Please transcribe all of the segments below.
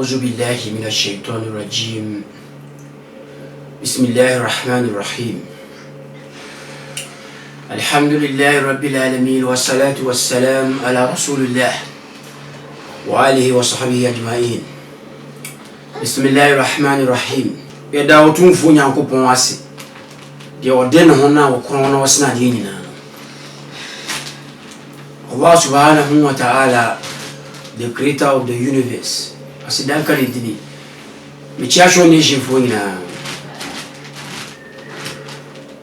أعوذ بالله من الشيطان الرجيم. بسم الله الرحمن الرحيم. الحمد لله رب العالمين والصلاة والسلام على رسول الله وآله وصحبه أجمعين. بسم الله الرحمن الرحيم. يدعوتون فوني أنكو بواسي دي ودين هنا وكورونا وسنا ديننا. Allah subhanahu wa ta'ala, the creator of the universe, asidanka lidini michasho nation fonyina.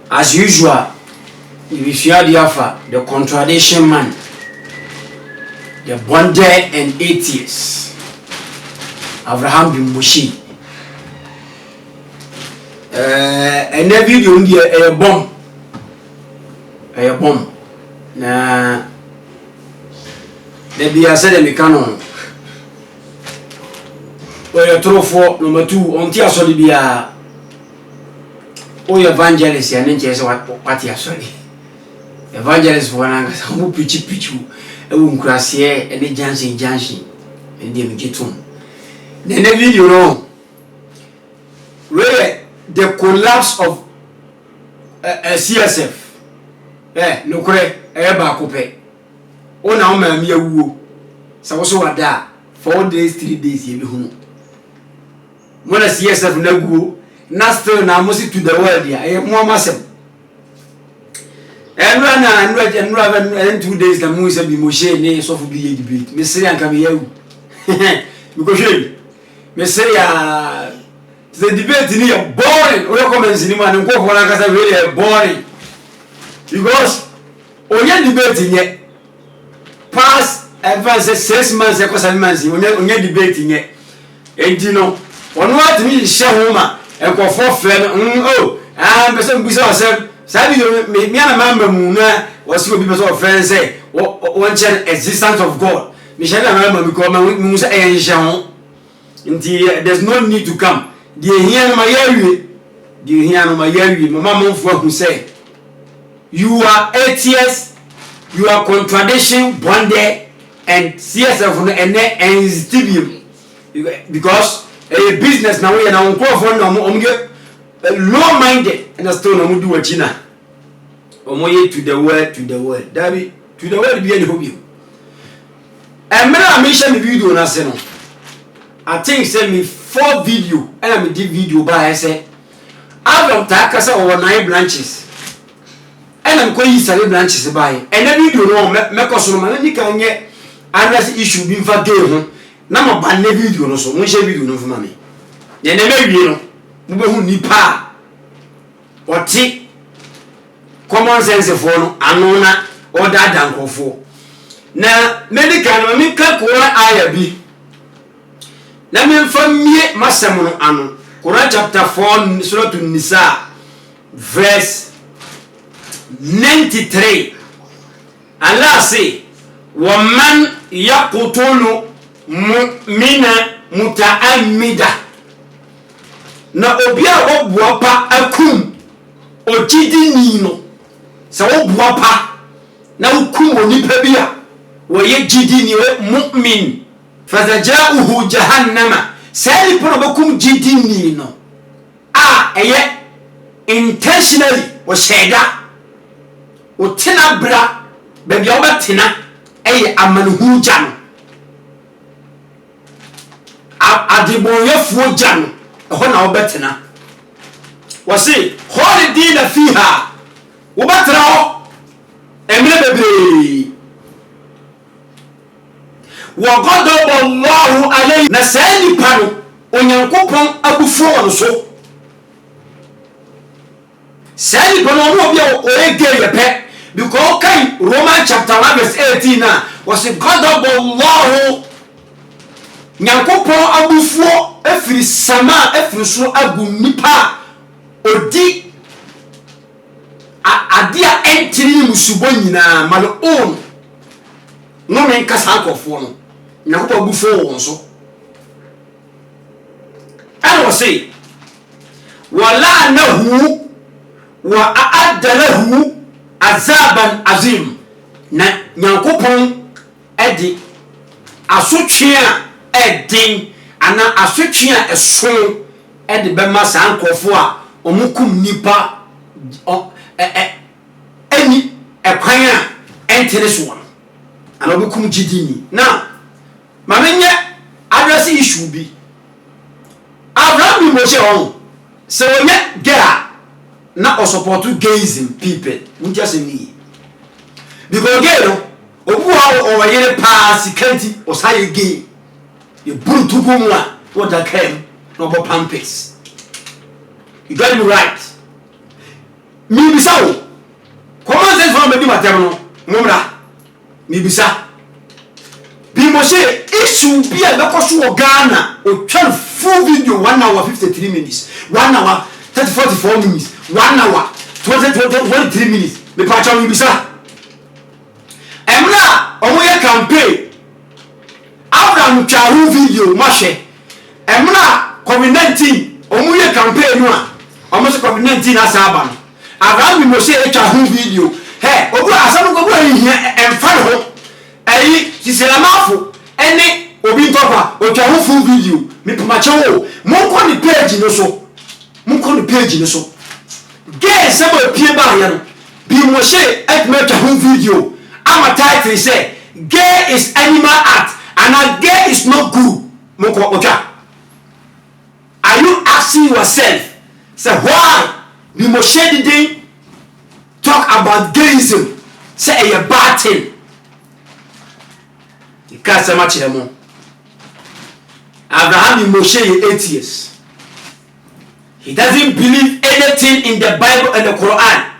As usual, if you are the contradiction man, the bonder and atheist, Abraham bin Mushi. And the video a bomb na the be said me canon. Well, for number 2 on tia solibia. O evangelist and then what ya sorry. Evangelist for an who pichu a womb crassier and the Jansen and the Mijitum. Then the video no where the collapse of a CSF. No correct, back up. Oh, now, ma'am, you so also at that 4 days, 3 days, you know. When I see yourself no go, not still now, must to the world, I am more massive. And run 2 days, the moose and be Moshe, nay, so for be a debate. Miss Syrian come here. Because you, Miss Syria, the debate in here boring, or comments in man and go for like really boring. Because, oh, yeah, debating yet. Past advance 6 months or 7 months, when you're debating it. And you know, on what me Shahoma and go for friend, oh, I'm person myself. Sabi, me and a member Muna was to be of friends say, one chance existence of God. Michelle, I remember because Musa and Shahon. There's no need to come. Do you hear my area? Do you hear my area? My mom who say, you are atheist. You are contradiction, bonder, and CSF and stibium. Because a business now we are now low minded and a stone on do a china. Omoye to the world, Dabi, to the world be any hobby. And when I mention the video, I think send me 4 video, and I did video by I say, out of Takasa over 9 branches. And I'm going to use branches by and then you know make us man you can get another issue being for day na ban video no so mo share video no for me then na wie no mo be hu nipa oti common sense for no anu na order dankofo na medical no me ka ko aya bi na me famie masem no anu Quran chapter 4 surah an-Nisa verse 93. Allah say, وَمَنْ يَقْتُلُ مُؤْمِنًا مُتَعَمِّدًا. Na obia obuapa akum ojidi nino. Sa obuapa na ukum onipa bia wo ye jidi ni mu'min. Fazaja'uhu jahannama. Sai pono bakum jidi nino. Eye intentionally wo sheda. Utina bra baby obatina eye amanuhu jano adiboyefu jano ho na obatina wasi khalidina fiha ubatra ho emre bebre wa ghadaba Allahu alayhi nasali pano onyankopon abufu ono so sali pano mo bia o ege yepe. Because okay, Romans chapter 1 verse 18 was a God of Allah. Nyankopo abufuo efiri sama efiri so agu nipa odi adia entiri musubo nyina malo on no men kasa akofo no nyankopo abufuo won so I was say wala nahu wa a'adda lahu azaban azim na nyankopon edi asotwe a edin ana asotwe a ɛso de bɛma saa nkɔfo a ɔmokum nipa ani ɛkwan a ɛntene so wɔ ana ɔmokum gidini na ma menye address issue bi Abraham bi Moshe on so onye gay na o support gayism people unja se ni because gay no obu a o yere pa sikanti o say gay e buru tugu mu a what that came no bo pampers you got me right mi bisa o common sense from me matem no mumra mi bisa bi Moshe issue bi a bekoso Ghana o twa full video 1 hour 53 minutes 1 hour 44 minutes 1 hour 23 minutes me pa cha mi bisa emna omoye campaign Abraham twa video mahwe emna COVID-19 omoye campaign no a omo se COVID-19 asaba no Abraham bi Moshe twa video he obu asam ko bo hia emfa ho ayi siselamafo ene obi ntokwa o twa ho full video me pamache wo monko ni page no so gay sebo pie ba ya no bi Moshe make a home video ama title say gay is animal act and gay is not good monko otwa. Are you asking yourself say why bi Moshe didn't talk about gayism say a bad thing because so much more Abraham and Moshe 8 years. He doesn't believe anything in the Bible and the Quran.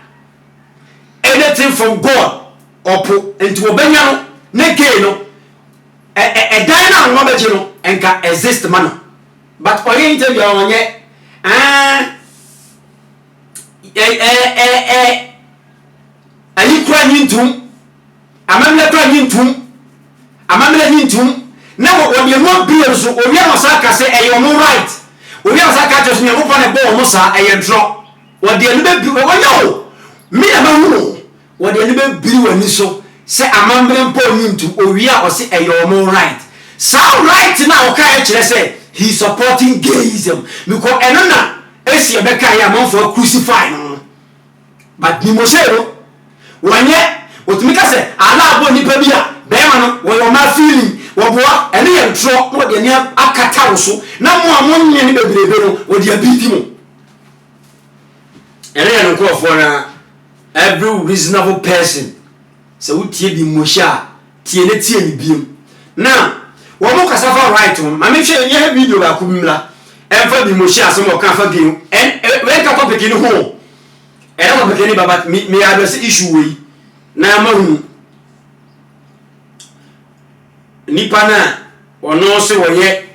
Anything from God or into Obenyano, Nekeno, a dina no begino and can exist man. But oriented you on yet, you crying into a man crying into a man into. Now when you not be so we are saka say e you no right we are saka just you go na ball mo sa e draw what the enu be yo me na hu what the enu be biri wani so say amambre mpo nyintu owi a o say e you no right sound right now o kai kire say he supporting gayism because eno na esi e be kai am for crucify no but ni mo say no wanye otumika say ala abo ni pa bia be ma no wo yo ma feeling woboa ene ye ntro no de ne akata wo so na mo amonye ne bebrebe no wo de abiti mo ene ye no ko for na every reasonable person so wo tie bi Moshe tie ne tie ni biem na wo mo kasa fa right mo ma me hwe nye video ba ko mira enfa bi Moshe asem o kan fa gem en we ka topic ni ho e na topic ni baba me address issue we na ma hu nipa na ono se woye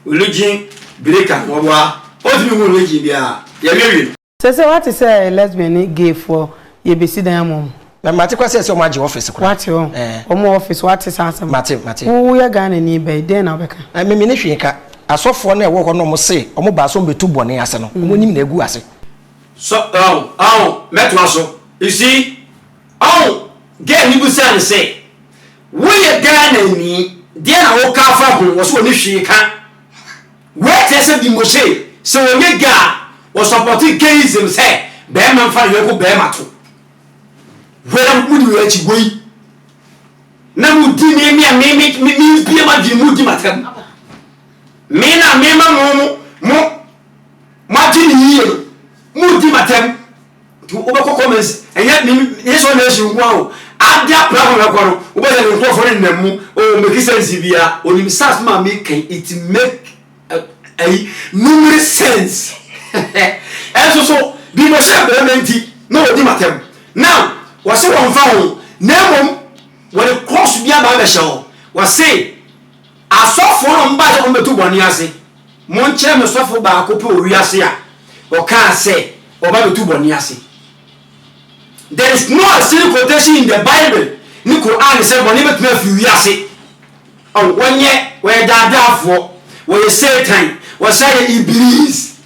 religion breaker wowa ofi hu religion bia ya wiwi say what is a lesbian gay for ye be sit down mom na mate kwase se o maje office kwa what o mo office what is answer mate wo ya Ghana ni be dey na obeka me ne hwe ka asofo na ewo ho no mo se o mo ba so betu bone ase no mo nim na egu ase so meto aso you see gay ni bu say we Ghana ni dia na wo ka fa ho wo so ni hwe ka we tese bi Moshe so we ga wo support gayism say be man fa yo ko be mato we na mu di achi goi na mu di me bi ma di mu di matam me na me ma ma di ni yi mu di matam tu o be ko comments enya ni yeso na shi nwa adia platform ekoro wo be say nko for na mu o make sense bia onim sas ma make it make numerous sense so bi mo sha be menti no odi matem now we say won fa ho na mom we the cross bia ba be show we say asofo no mba je ko metu boni ase mo nche me sofo ba ko pe owi ase a o ka say o ba metu boni ase. There is no single quotation in the Bible. Ni Quran say boni metu afi wi ase oh wonye we dadafo we Satan we say Iblis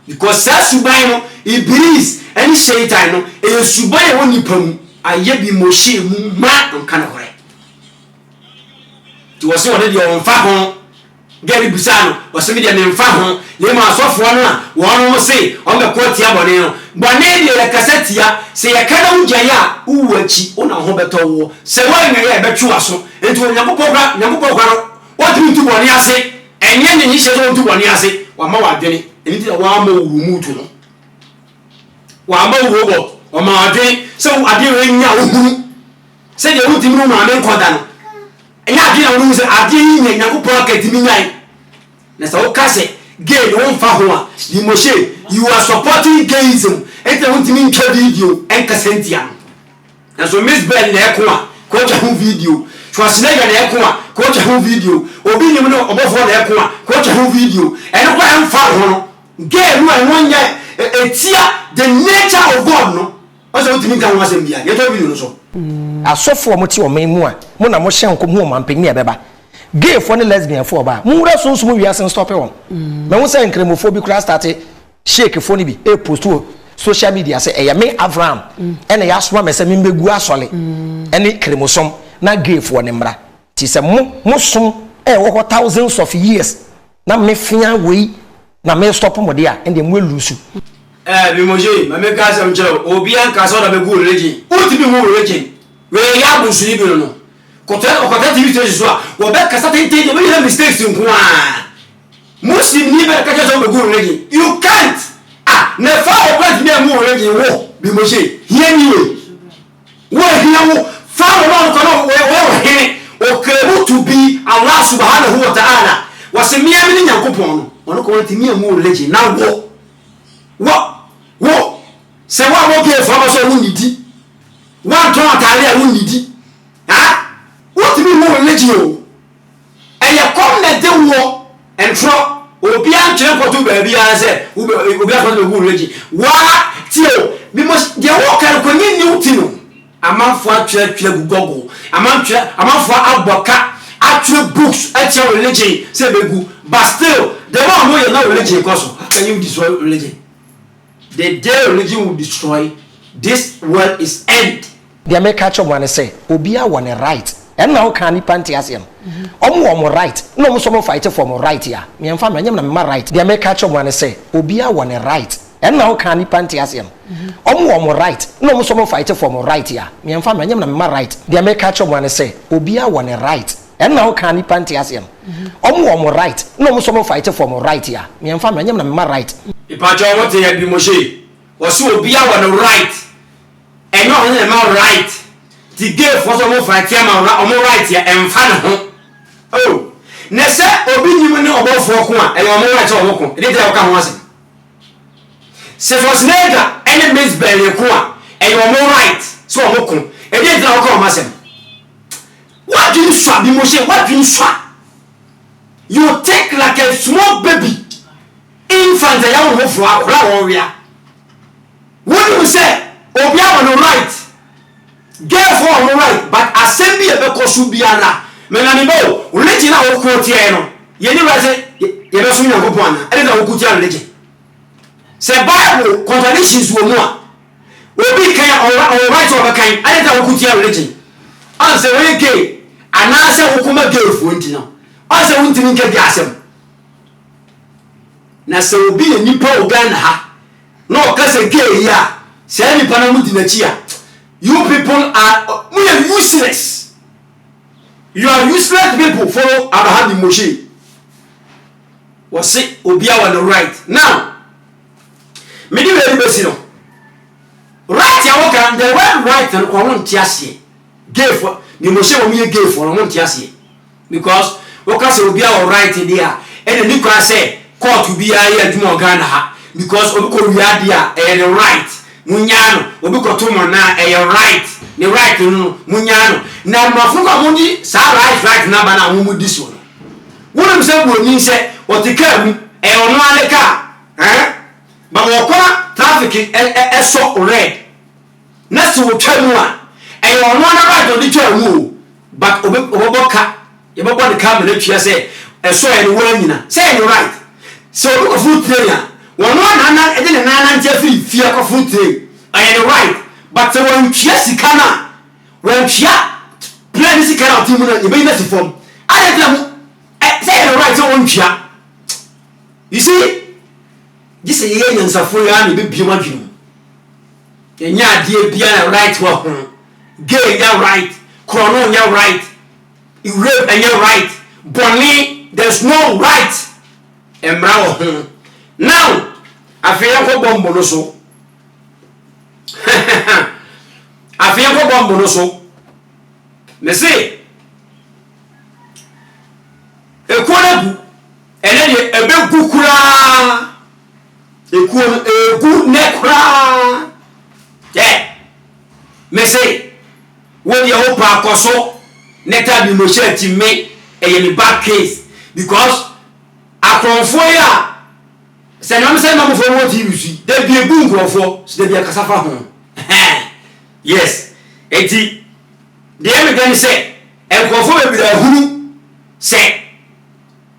because that suban no Iblis any Satan no e suban e woni pam aye bi Moshe mu ma nka na hore ti wo se won de on fa ho gari bisano wasemi dia ne mfa ho ye ma asofo no a wono mo se on be ko tia bone no bone de kasetia se ye kana ujaya uwachi ona ho beto wo se wa nya ye betwu aso enti Onyankopon kwaro what do you bone ase enye nyi hye so bone ase wa ma wa dwene enti wa ma wu mutu no wa ma wu go o ma adwen se ade we nya wo hunu se de wo timi no ma me nkoda no enya ade na wo se ade yi nya Onyankopon akatimi nyai na so kase gay no mfa ho a Dimoshe you are supporting gayism ente wo timi nka video enka sentia na so Miss Ben na eko a ko twa ho video Schwarzenegger na eko a ko twa ho video obi nyim no obofo na eko a ko twa ho video eno kwa mfa ho no gay no enwo nya etia the nature of God no oso wo timi nka ho asem bia ye to video no so asofo mo ti o man mu a mo na mo hye nko mu o man pegni ebeba gay for ne lesbian for ba mo wura sunsun wi asen stop e won me wo say nkremofo bi kura start shake for ni bi e post social media say e me Abraham ene ya soma me say me mbegu asole ene kremosom na gay for ne mra ti say mo som e wo thousands of years na me fia we na me stop mo dia ende mo lusu Dimoshe ma me ka sam chero obi an ka so da be gu religion uti bi mu religion we ya bu su ni bi no okota TV station so a wo be kasa tente de we mistakes nko a muslim ni be ka so be gu religion you can't na fa o plant me mu religion wo Dimoshe here ni we here wo fa o no ko we here o krebu to be Allah subhanahu wa ta'ala wasemia mi Nyankopon no wono ko ntimi mu religion na wo se wa wo ke fa so wu nidi wa ton atale a wu nidi what me more religion e ya come na de wo entro obi an kire ko to ba bia se obi a ko be religion wa tio bi mo de wo ka ko nyi ni utino amanfo atwa gugogo amanfo aboka atwa books atwa religion se begu but still the one who you know religion cause how can you destroy religion? The day religion will destroy, this world is end. The American one say, Obia one a right. And now can he pantiasian? Omo right. No some fight for my right here. Me and family my right. The American one say, Obia one a right. And now can he pantiasian? Omo right. No some fight for my right here. Me and family my right. The American one say, Obia one a right. And now can he pantiasian? Omo right. No some fight for my right here. Me and family my right. Ipacho what ya Dimoshe was Obia one a right. And no one right. The gay for some fight here my right here and fan home. Oh, Nessa Obi you know about 4 kwa and your right or walk. It is our come was. Se Schwarzenegger enemies belly kwa and your right. So walk. It is our come. What do you swap Dimoshe? What do you swap? You take like a small baby. Infant a young wolf for our warrior. What do you say? Obia on the right. Therefore on the right, but assembly a bekosu biana. Menanibo, religion our quotiano. Yeni raze, Yebasun Yakopana, and our Kutia religion. Say Bible contradictions were more. Will be kind or right of a kind, and our Kutia religion. Answer very gay, and answer Okuma gay for Intino. Answer Untin Gasem. Na se obi nipa Uganda ha no kase gay ya se nipa na mudi na chia you people are we are useless. You are useless people follow Abraham Dimoshe was say obi on the right now me di we be si no right ya woka the word right no ko won tiase gay for Dimoshe wo me gay for won tiase because woka se obi on right there and the kwa say court will be here to Ghana ha because obiko wiadia e the right munyano obiko to mo na e right the right no munyano na mafuka mundi sa right na bana mu dis one wonu se boni se otika mu e ono aleka ba mo kora traffic e so red na so twamu a e ono na right odi twamu but oboboka e bobo de camera twa se e so e no wanyina say the right. So look food trainer. One nana and then nana Jeffrey fear of food train. I am right. But when Chessy Kana, when Chia plan this kind of team, you may not form. I say the right on chia. You see, this is a young Safari, be beyond you. And ya dear be a right one. Gay, you're right. Chrono, you're right. You rape and you're right. Bonnie, there's no right. And bravo. Now, I feel for Bombonoso. I feel for Bombonoso. Me say, a corner, and then a big kukura, a good neck. Yeah, me say, when you hope I coso, neta be motion to me a bad case because I confire. Say, I'm saying, I'm for what you see. There be a boom for, so there be a cassava home. Yes, 80. The evidence say, and confirm with a who say,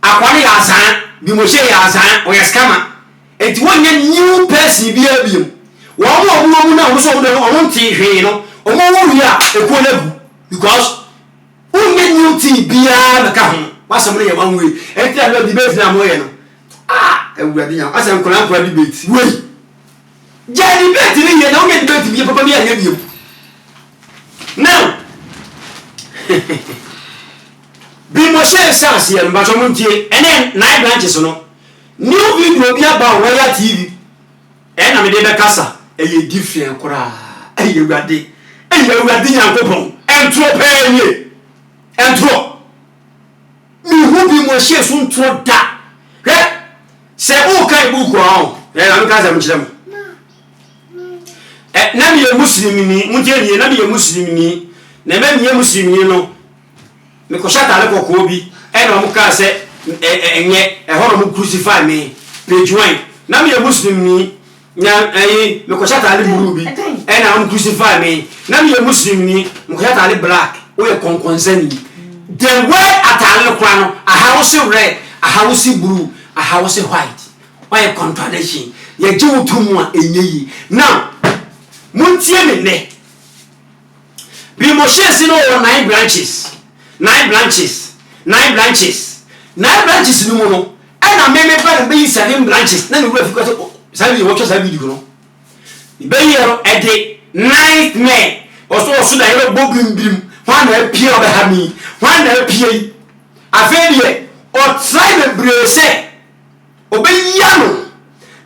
I want your son, be Moshe Yazan or your scammer. It's one new person be a beam. One more woman also the own tea, you know, or more we are a corner because who made new tea beyond the car? What's somebody one way? And tell the debate now, ah, and we are the as I'm calling for debate. Wait, Jenny Betty, you don't get to be a papa here. You now, be Moshe Sassy and Bajomunti, and then 9 branches. No, new video be about Royal TV, and I'm a data casa, a different cora, and you got the, and you got the uncle, and drop any, and drop. Me who be Moshe soon throw that. Say, oh, can you go on? I'm going to Nami a Muslim, Munjani, Nami a Muslim, Nami a Muslim, you know. Mikoshata Leko Kobi, and Amuka said, and yet a horrible crucify me, page 1. Nami a Muslim, Mikoshata Liburubi, and I'm crucify me. Nami a Muslim, Mukata Black, or a concern. The way at Alocrano, a house red, a house blue, a house white. Why a contradiction? Ye do too much in ye. Now, Muntian ne. Be Moshe in all 9 branches. 9 branches. 9 branches. 9 branches no more. And I may better be 7 branches. Then we have got to watch us every you know. Be here at the 9th May. Also, I have a bobbing beam. One appear behind me. One appear. I feel or try the brace. Obey Yano.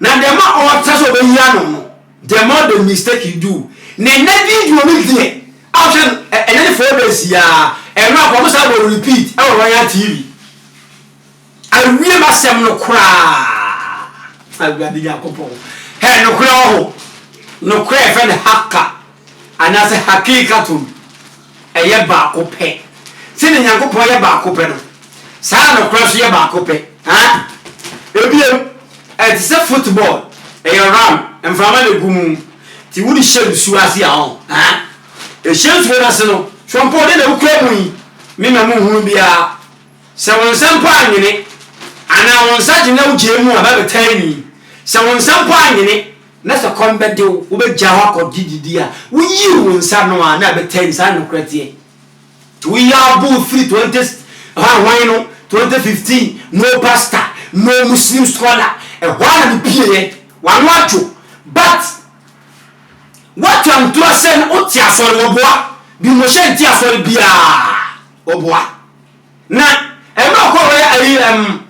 Now, the more or touch obey Yano, the more the mistake you do. Never you will be after any 4 days, yeah, and now promise I will repeat our Royal TV. I really must have no cry. I've got the Yacopo. Hey, no crow, no craft and hacker, and as a hacky cartoon, a yabako pay. Sitting Yacopo yabako pen. Sound of cross yabako pay, huh? It's a football, a ram, and from the boom. Ti wudi share suasi ahon e share so na se no so mpo de na ukra mu mi na mu hu bia se won sampo anyene ana won saje na uje mu aba betani se won sampo anyene na se kombe de wo be gya ho akodididi a wo yi won sa no a na betani sa no kratie we are both free 2015 no pastor no muslim scholar e wana bi pie wan wacho but what I'm to send Otia for Oboa, be Moshe Tia for Bia Oboa. Now, I'm not calling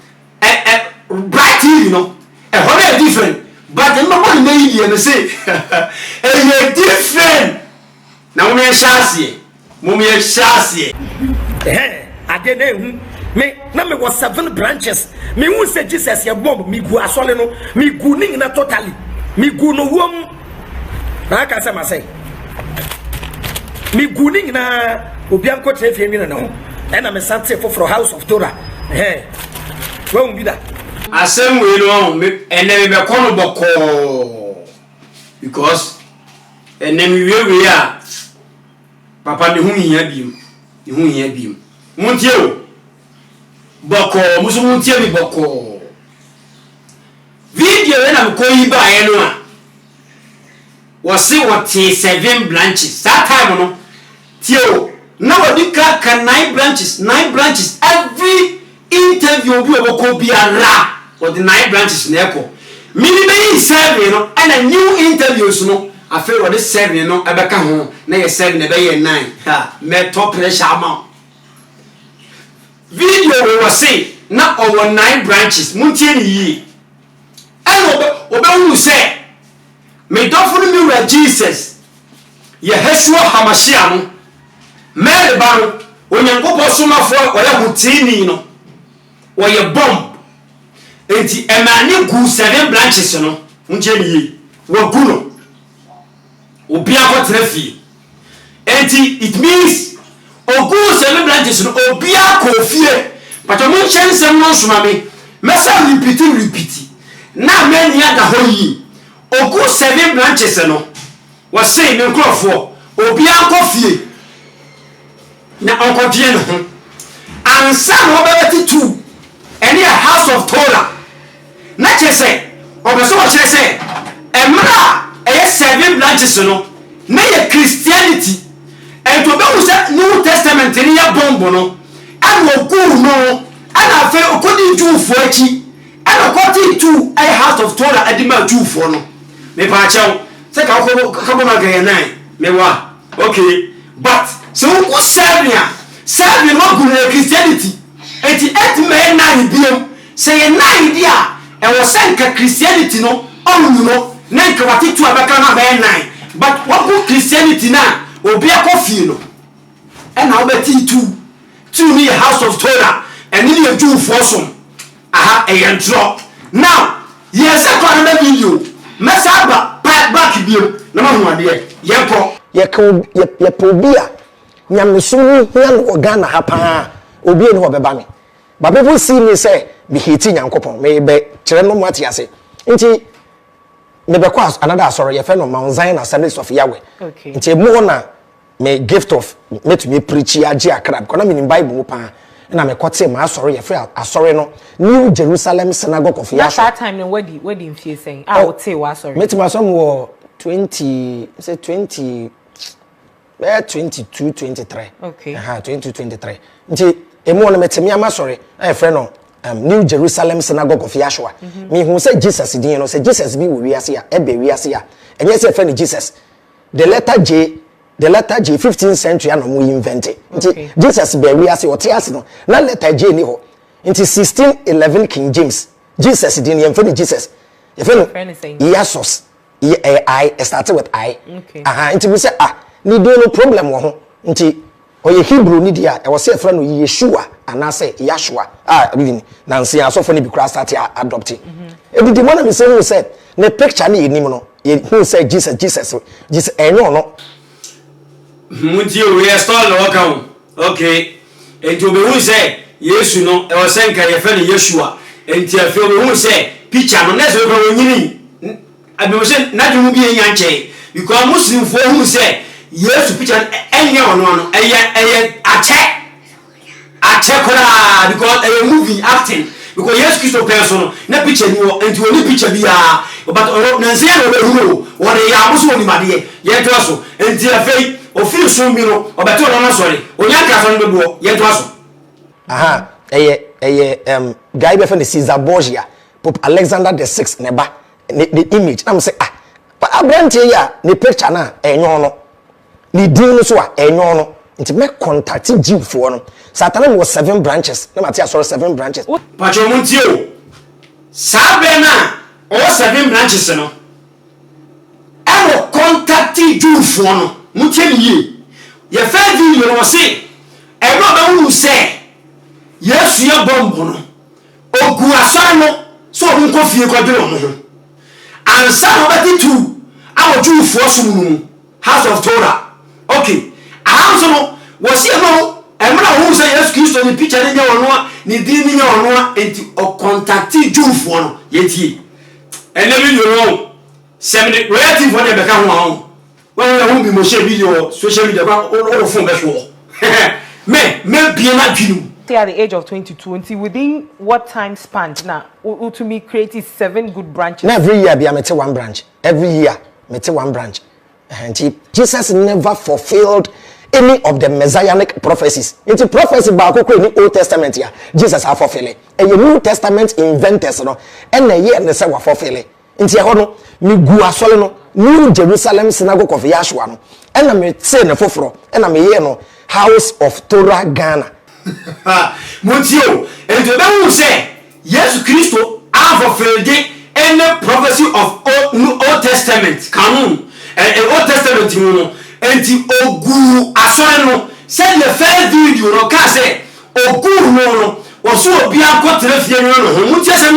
bright, you know, a whole different, but the one lady and say, a different. Now, me a chassis, Mummy chassis. I didn't me, number was 7 branches. Me who said Jesus, your bomb, me go a soleno, me gooning na totally, me go no woman. I can say myself. Me gooning na Obianco Trefian no, and I'm a Santa for House of Torah. Hey, won't be that. I same way no, and then we be call boko because and then we are Papa the whom he had been. Montio boko, Musumuntia boko. Video and I'm calling by anyone. Was see what 7 branches. That time no. Tio, nobody can 9 branches. 9 branches every interview obi oboko biara or the 9 branches na eko minimum 7 no and a new interviews no afi or the 7 no ebeka ho na ye 7 na be ye 9 ha me top pressure amount video we was say na over 9 branches muntie ni yi and obe say me don't follow me with Jesus ye heswo hamashia no Mary Baro, when you go for summer for whatever mutini no, or your bomb. And a man who 7 branches, you know, Unjani, Waguno, Obia Trefi. And it means, Ogu 7 branches, Obia Kofie, but a mention some months, mammy, Massa repeat. Now, many other whole ye. Ogu 7 branches, you know, was saying no cloth for Obia Kofie. Na onkodie no ho ansa no obeti tu ene a house of Torah na chese obeso wo chese emra 7 branches no na ye Christianity and to be use New Testament ni ya bombo no and ogu no and afa okodi Jewfo achi and okodi tu a house of Torah adima Jewfo no me pa chawo se ka ko ma ga nan me wa okay but so who serving no good Christianity and the 8 men 9 biom say 9 dia e was sent Christianity no on no na nka wati tu abaka na be 9 but what good Christianity na obi akofie no e na obeti tu ni house of Torah and ni a Jew for some aha e yentro now yes a kwa na video mesaba back biom na ma hu ade yenko ye pobia nyamesum hia no Ghana ha pa obi eni ho beba me but people see me say be hiti nyankopon me be kire no mati ase nti me be kwa another sorry ye fe no Mount Zion Assemblies of Yahweh okay nti mo na me gift of me to me preach age akra because na me in Bible mo pa na me kote ma sorry ye fe asori no New Jerusalem Synagogue of Yahweh that time no where the fear saying I would say wa sorry me to my some wo 20 say 20 22 23 okay 22 23 nti emu no metemi ama sorry e friend no New Jerusalem Synagogue of Yahweh me hu say Jesus din no say Jesus bi we wiase ya ebe wiase ya enye say friend Jesus the letter J 15th century na mo invent nti Jesus be wiase o te ase no na letter J ni ho nti 1611 King James Jesus din ye friend Jesus ye friend Jesus I started with I okay nti we say ni do no problem wo ho nti oye Hebrew ni dia e wo say friend no Yeshua ana say Yahshua even na nsia asofo ni bi kura start adopt e di mo na me say who said ne picture ni enim no who say Jesus enyo no munti o restore lo kan okay enti obe who say Yesu no e wo say nka ye fe ni Yeshua enti afi obe who say picture no na so ko wonyini abi mo say na dum bi enya nche because Muslim for who say Yesu picture enye ono no eye ache kora because a movie acting because Yesu Christo person na picture ni wo enti oni picture bia but na nsia no be hu wo de ya muso ni made ye to aso enti afei ofiri so mi no obeto no na sori onya ka so no bebuo ye to aso eye guy be for Caesar Borgia Pope Alexander the 6th neba the image am say abrantie ya ni picture na enyo no ni din no so enyo no nti me contact Jewfo no Satan was 7 branches na matia sorry 7 branches pacho muntio sabe na o 7 branches no e wo contact Jewfo no mutie ni ye fa video no say e no ba wu say Yesu ya bombo no ogu asara no so o nko fie kwadere no ho ansa no beti tu awo Jewfo so mu house of Torah okay house no was here no emra who say Yesu Christo ni picture ni nyawono ni din ni nyawono enti o contact Jewfo no yeti ene video no sem the relative for the beka ho when we be mo share video social media ba all phone be so me be na dwinu at the age of 22 until within what time span now to me create 7 good branches na every year be I mete 1 branch every year mete 1 branch and Jesus never fulfilled any of the messianic prophecies. It's a prophecy ba ko in the Old Testament ya. Jesus a fulfill. And the New Testament inventors no. And ye ne se wa fulfill. Nti e ho no mi gu asole no New Jerusalem Synagogue of Yahshua no. And na me say ne foforo. And na me ye no House of Torah Ghana. Montio, and to them say, yes, Christo, I fulfilled any prophecy of Old Testament, canon, and Old Testament, you know, and the Ogu Asano, send the fair video, no, can say, Ogu no, or so be a got to the funeral, Muntias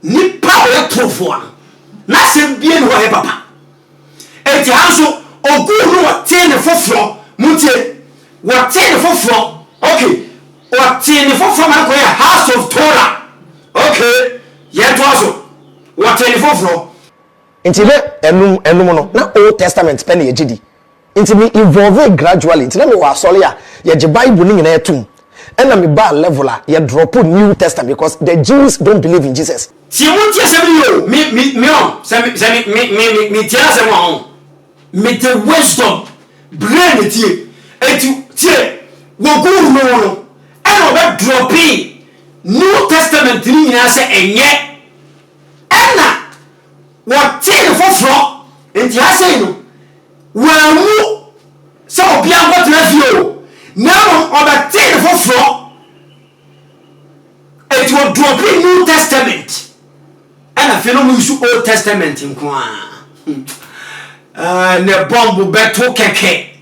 ni power proof one, nothing being whatever, papa. And the house Ogu no, 10 the 4th floor, Muntie, what 10 the 4th floor. Okay, what in the from a House of Torah? Okay, yet also what in the floor? Into the na Old Testament penny GD. Into me evolve gradually. Into me was solia, yet the Bible in a tomb. And I'm a bar leveler, yet drop New Testament because the Jews don't believe in Jesus. See what you say, me tell us me the wisdom, brain it here, and to Wogu no and over dropping New Testament ni na say enye ena what tell for floor enti ha say no wa mu so obi an got review now over tell for floor it will drop in New Testament and I feel no use Old Testament in kwa ne bomb beto keke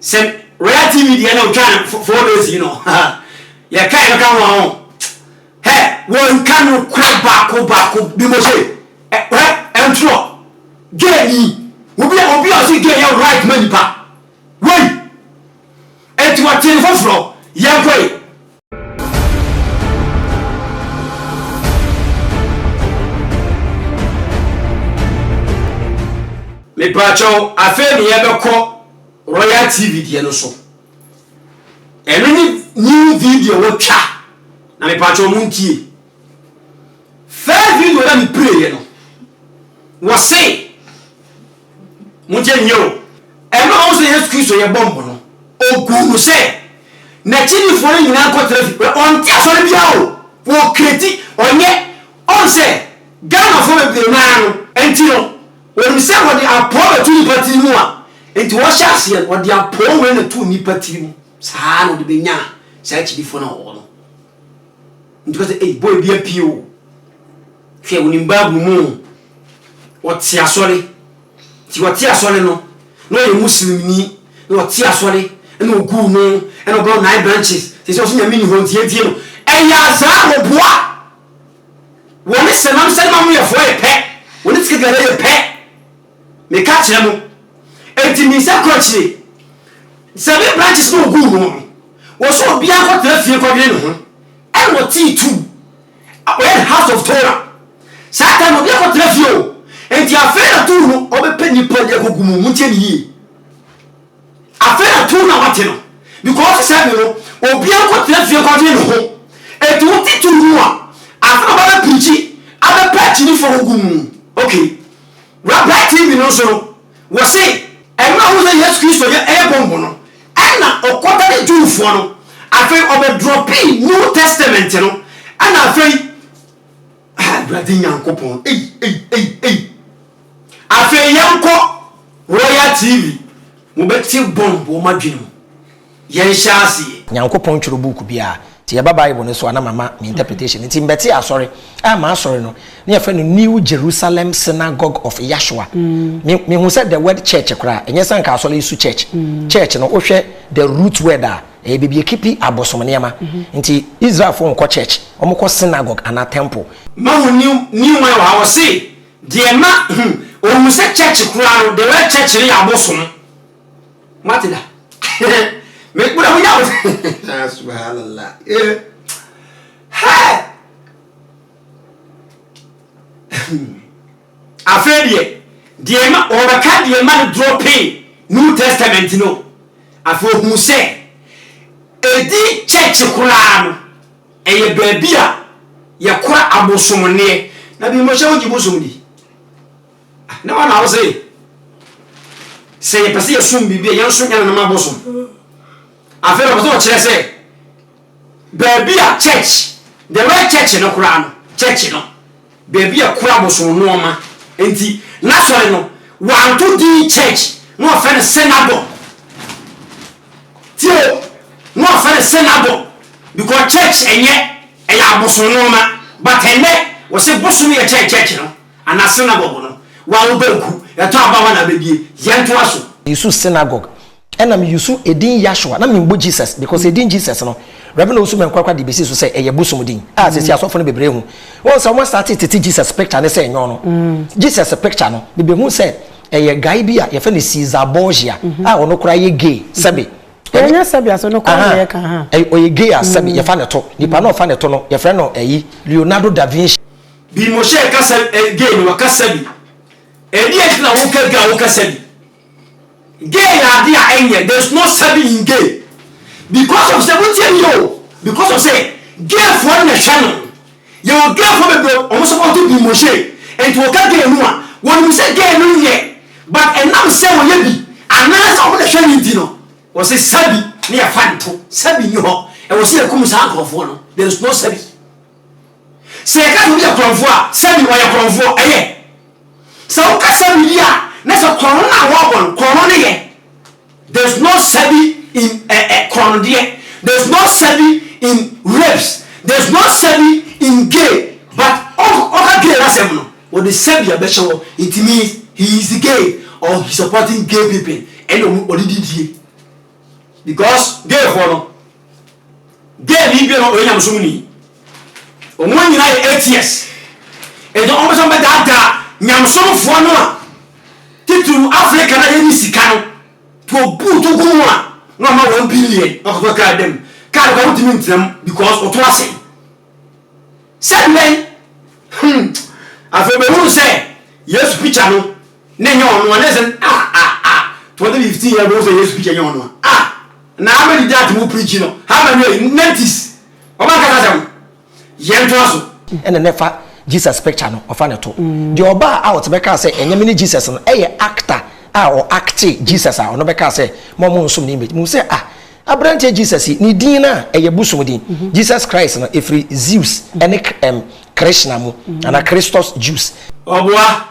sem reality media no trying for days, you know. Yeah, kind of come on. Hey, one can crab back, be more right? And true. Get me. We'll be also get your right money back. Wait. And to what telephone floor? Yeah, wait. Me pacho, I feel me ever call Royal TV die no so. Any new video we twa. Na me pacho muntie. First video na me pray no. We say muntie nyo. E ma o say Jesus Christ ye bomb no. Ogu no say na chini fo ni na ko traffic. On ti asore bia o. Wo kreti onye on say Ghana fo me be na no. Enti no. When say what they are power to the party mu a enti wo hya se what they are power when the two ni party mu saa no de benya saa chi bifo na wo no enti ko say boy bia pio hwe woni mbabu mu what ti asore ti what ti asore no no ye muslim ni no what ti asore and ogu no and about 9 branches say so nya mini ho tie no eya za wo boa woni senam mu ye fo ye pe woni tikigare ye pe me catch them. Enti mi se kochi. 7 branches no go no. Wo so bia ko trafie ko bi no. E wo T2. Where House of Torah. Satan no bia ko trafie o. Enti afera tu no obepe nipa ye ko gumu mu tie ni. Afera tu na wate no. Because say no obia ko trafie ko bi no. Enti wo T2 no a. Afera ba preach. Aba patch ni for gumu. Okay. Rabbi TV no so we say e ma wo say Jesus Christ ye e bombo no e na okota de Jewfo no afi obe drop in New Testament no ana afi brother Nyankopon afi yanko Royal TV mo beti bombo madwenu ye nhyase Nyankopon tworo book bia ti ya Bible ne so ana mama me interpretation ti mbeti asori ma asori no ne ya fa no New Jerusalem Synagogue of Yahshua me hu said the word church kra enye san ka asori isu church church no wo hwe the root word a e bibie kipi abosom ne ma nti Israel fo nko church omko synagogue ana temple ma hu new man wa say de ma o hu say church kra no the word church ne abosom matida me kura ho yawo subhanallah ha afedie die ma o ba ka die ma drop in New Testament no afo hu say edi church kura no eye babia ye kura abosom ne na bi mo hye wo gibosom di na wana wo say say ye pese ye sum bibia ye nso nya na ma bosom afero boso kire say baby a church the right church no kura no church no baby a kura bosom no ma enti na sorry no want to di church no offend synagogue tio no offend synagogue because church enye eya bosom no ma but ene wo se bosom ye church no ana synagogue no wa wo banku eto aba na bedie yento aso yusu synagogue and I'm yusu edin Yahshua na me Jesus because edin Jesus no Reverend also men kwakwa di besi so say eye bosom din a se asofo no bebre hu won say won start tete Jesus picture ne say nyo no Jesus picture no be hu say eye guy bia ye fe ne Caesar Borgia a ono kura ye gay sabe enya sabe aso no kura ye ka ha oye gay sabe ye fa ne to nipa no fa ne to no ye fe no eyi Leonardo da Vinci bi mo she ka sabe gay no ka sabe edi e na wo ka ga wo ka sabe gay idea enye there's no sabe in gay because of 17 years because of say gay for na channel you gay for be almost about to be mo she and to ka gay no a won mu say gay no ye but enam say wo ye bi anasa wo na hwani di no wo say sabi na ya fanto sabi ni ho e wo say kum sa akrofo no there's no sabi say ka to be akrofo a sabi wo ya akrofo eye so ka sabi ya na so corona wo bon corona ye there's no sabi in corona there there's no sabi in rapes there's no sabi in gay but all gay rasem no what the sabi abesho it means he is gay or he supporting gay people and odididie because gay for no gay ni bi no oyam so ni omwan nyina 8 years e don omo so be dada nyamsom fo no a titu Africa na yeni sika no to butu gumwa no ma 1 billion akoko ka dem ka ga utimi ntram because oto ase said men afa be hu say yes picture no ne nya ono na say 2015 year ago say yes picture nya ono na how many that mu preach no how many notice o ba ka say yen to aso and never Jesus picture no ofa ne to the oba out be ka say enyame ni Jesus no eye actor or acting Jesus ono be ka say mo nsum ni image mu say abrante Jesus ni din na eye busum din Jesus Christ no every Zeus ene Krishna mu ana Christos Jews oboa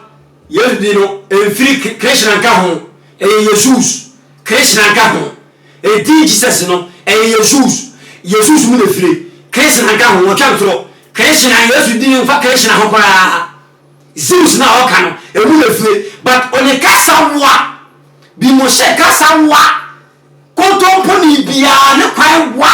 yes di no every Krishna ka ho eye Jesus Krishna ka ho e di Jesus no eye Jesus mu le free Krishna ka ho o kan tro Krishna yes di no fa Krishna ho para Zeus na o kan e mu le free but onye kasa wa bi mo she kasa wa kontomponi bia ne kwai wa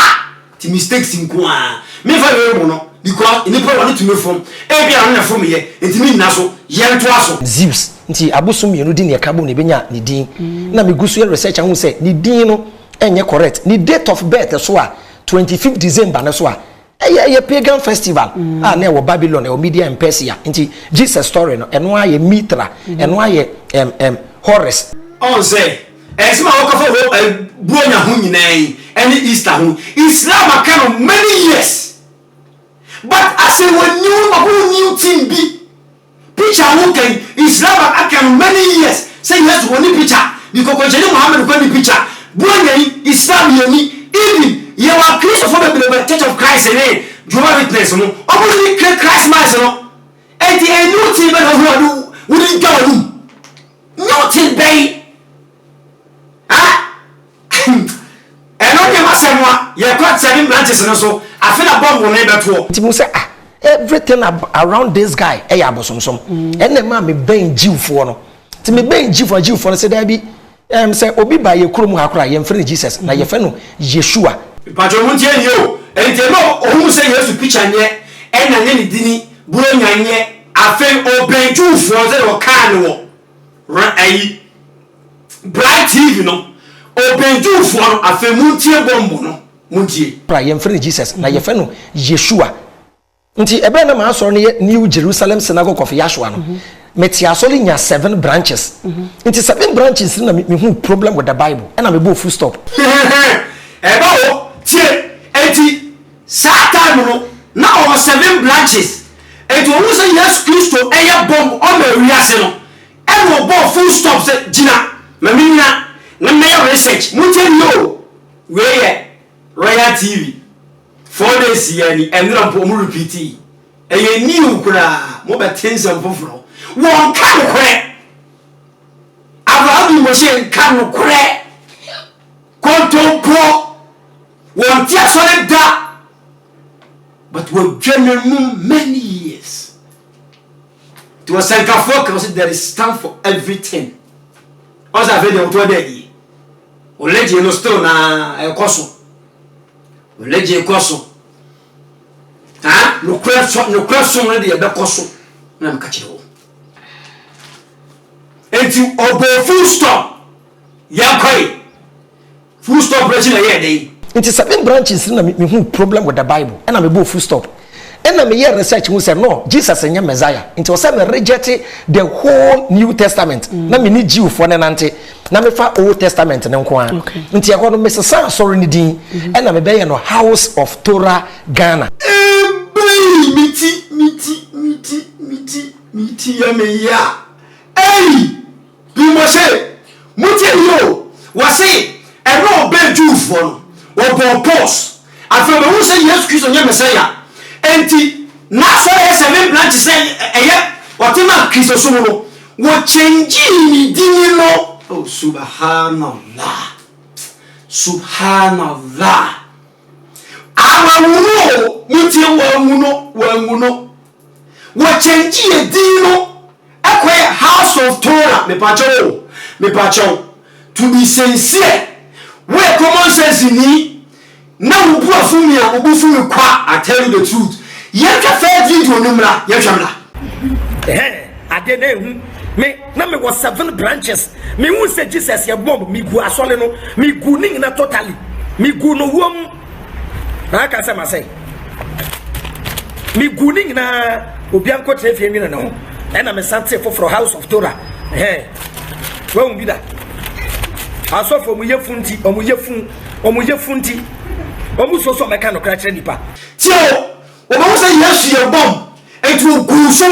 ti mistakes nkoa me fa we no because ini pro want to me from e bia no from ye ntimi nyina so ye nto aso Zeus nti abosum yenu din ye kabo ne benya ne din na me gusu research hu say ne din no enye correct ni date of birth so a 25th December na so a eye pagan festival na e wo Babylon e wo Media and Persia nti Jesus story no eno aye Mitra eno aye Horus on say esma wokafo buonya hu nyinai any Easter hu Islam aka many years but as when new team be picture who can Islam aka many years say yes one picture because ko jeni Muhammad ko ni picture buonya Islam yeni even you are Christopher the Church of Christ and Jehovah Witness no only Christ mass no and the new team that who wouldn't go nothing bay and only masamwa you got 7 branches no so I feel a bomb on neighbor to nti mu say everything around this guy abosomsom and the man me ben jiwfo no nti me ben jiwfo no say da bi say obi ba ye kurom hakora ye mfre Jesus na ye fe no Yeshua pajo muntie ni o enti no ohun say Yesu picture nye e na ne dini buro nyanye afi oben jiwfo say o kan wo ran ayi Bright TV no obenjufo no afemuntie bombo no muntie pra ye mfre Jesus na ye fe no Yeshua nti ebe na ma so no New Jerusalem Synagogue of Yahshua no metia so nya 7 branches nti 7 branches na me hu problem with the Bible and me bo full stop ebe o tie enti Satan no na o 7 branches enti o wu say Jesus Christ eye bomb o ma wiase no e no bo full stop say gina mamina research mutenyo we Royal TV 4 days yani enra mpo mu repeat eye new kura mo betensa mfoforo won ka no kore Abraham Moshe ka no kore kontompo won tia solid da but we genuine many years to a sancafo because there is time for everything once I read the day o leje no still na ekoso o leje ekoso no question no de be koso na mka kire enti obo full stop yankoi full stop preaching here dey it is 7 branches na me hu problem with the Bible and me bo full stop and na me hear research who say no Jesus enya Messiah it was say me reject the whole New Testament na me ni Jew for nante na me fa Old Testament ne nko an nti e ho no me sesa sorry ni din and na me be no House of Torah Ghana miti ya me ya bi mo say muti yo wase e no be Jew for no wo pause afa me who say Jesus Christ enya Messiah enti na so e 7 branches say eye otima Christ so no wo change ni din no oh subhanallah awuno muti wanguno wo change e din no akwa House of Torah me pacho to be sincere we common sense ni na ubu afumi a ubu fumi kwa I tell you the truth yenka fair video numra yenhwamla ade na hu me na me was 7 branches me hu say Jesus ye bomb me gu asole no me gu ni na totally me gu no wom na ka say masay me gu ni na obi anko trefie mi na no and I'm a Sante for House of Torah. Won't be that. I saw for Muye Funti, or Muye Funti, almost also mechanical crash nipa. So, when I say yes to your bomb, it will go so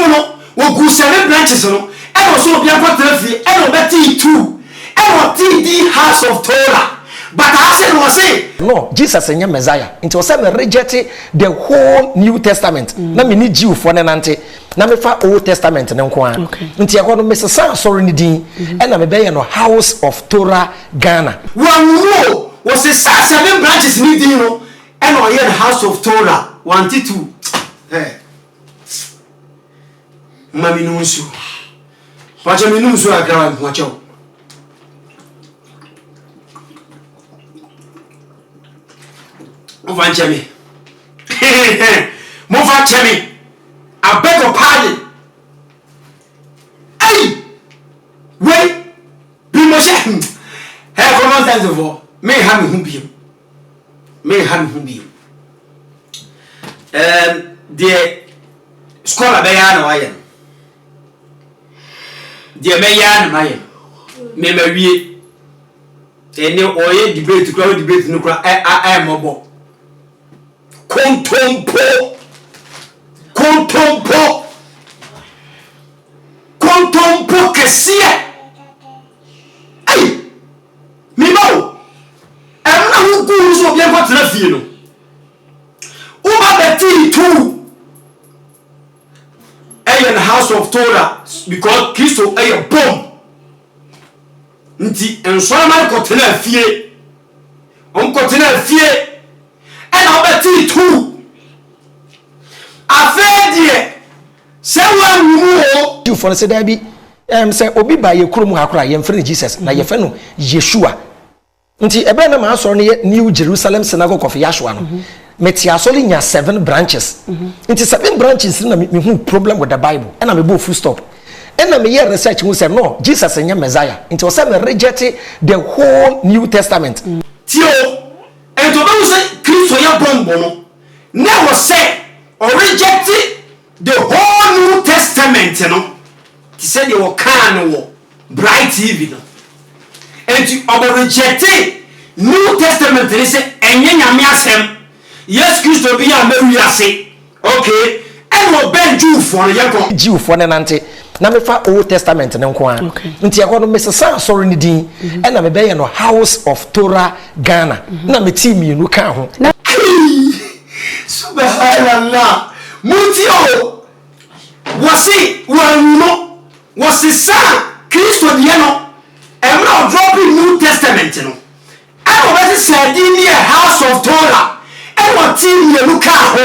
will go 7 branches, and also be a trefie, and Betty too, and TD House of Torah. But I said, was say, no, Jesus and your Messiah. It was a rejected the whole New Testament. Na me ni Jew for nante. Na me fa Old Testament na nko an. Nti e no Mr. San sorry ni din. E na me be no House of Torah Ghana. One was a 7 branches ni din no. E no here House of Torah 1-2. Hey. Mami no nsu. Pacha mi no nsu akra nko cho. Move chemi. Move chemi. I beg your pardon. Hey! Wait! Be more shame. Hey, common sense of all. May have whom be. The scholar Bayano I am. Dear Mayan, I am. May we a new oil debate to crowd debate no cry. I am mobile. Kontompo kesie ai mi bawo emna hu ku so bia kwatena fie no uma beti tu in the House of Torah because Kristo a bomb nti enso ma kwatena fie on kwatena fie and obeti tu afedie se wa mu you for say that be say obi ba ye kurom hakora ye mfre Jesus na ye fe no Yeshua nti ebe na ma so no New Jerusalem Synagogue of Yeshua no meti asoli nya 7 branches nti 7 branches na me hu problem with the Bible and me bo full stop and na me hear research who say no Jesus nya Messiah nti o say me reject the whole New Testament tio and to be say Kristo ya bombo no never say or reject the whole New Testament no he said they were can wo Bright TV no and you reject New Testament they say enye nyame asem yes Kristo bi ya meru ase okay and wo ben Jew for ye kon Jew for nante na me fa Old Testament ne nko an nti e ko no mesesa asori ne din e na me be ye no House of Torah Ghana na me ti mienu kan ho subhanallah mutio wasi sa Kristo die no emra dropping New Testament no e wo be say di House of Torah e wo ti mienu kan ho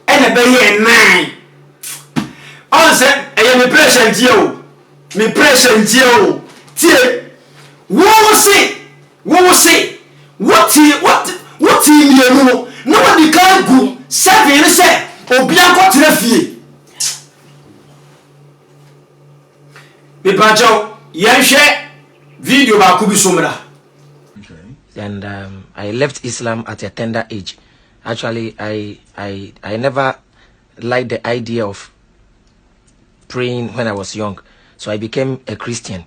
and a bay and nine. On said, I am a present you. Me present you. Dear, what was it? What you know? Nobody can go. Seven said, or Bianco to the fee. Me Pacho, Yanshe, video about Kubi Sumra. And I left Islam at a tender age. Actually, I never liked the idea of praying when I was young. So I became a Christian.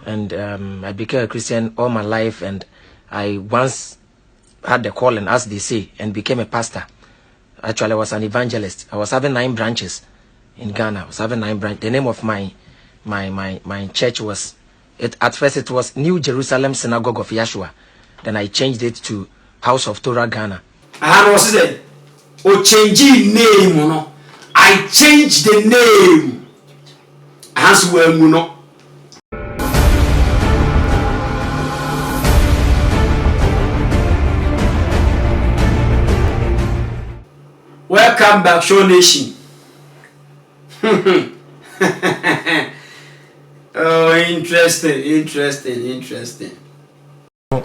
And I became a Christian all my life. And I once had the calling, as they say, and became a pastor. Actually, I was an evangelist. I was having 9 branches in Ghana. I was having 9 branches. The name of my church was, at first it was New Jerusalem Synagogue of Yeshua. Then I changed it to House of Torah Ghana. I was said, "O change name, no. I changed the name." As well, no. Welcome back, Show Nation. Oh, interesting.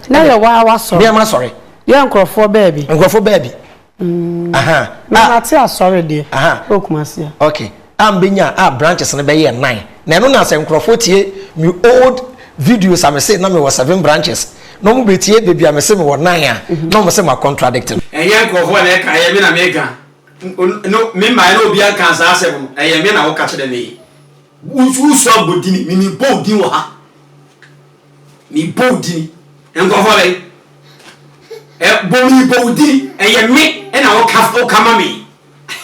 Now you're wow, sorry. Yeah, I'm sorry. You're Uncle baby. Uncle baby. Now sorry, dear. Okay. I'm being branches and be 9. Now, no, I'm Crawfortie, me old videos. I'm saying, no, was 7 branches. No, be here, baby. I'm saying, 9. No, I'm saying, contradicting. And young Crawford, I am in America. No, me, my no be a cancer. I am in our catch the me. Who saw Bodini, me Bodini, me Bodini, and go for it. Boni Bodi, and you me, and our castle come me.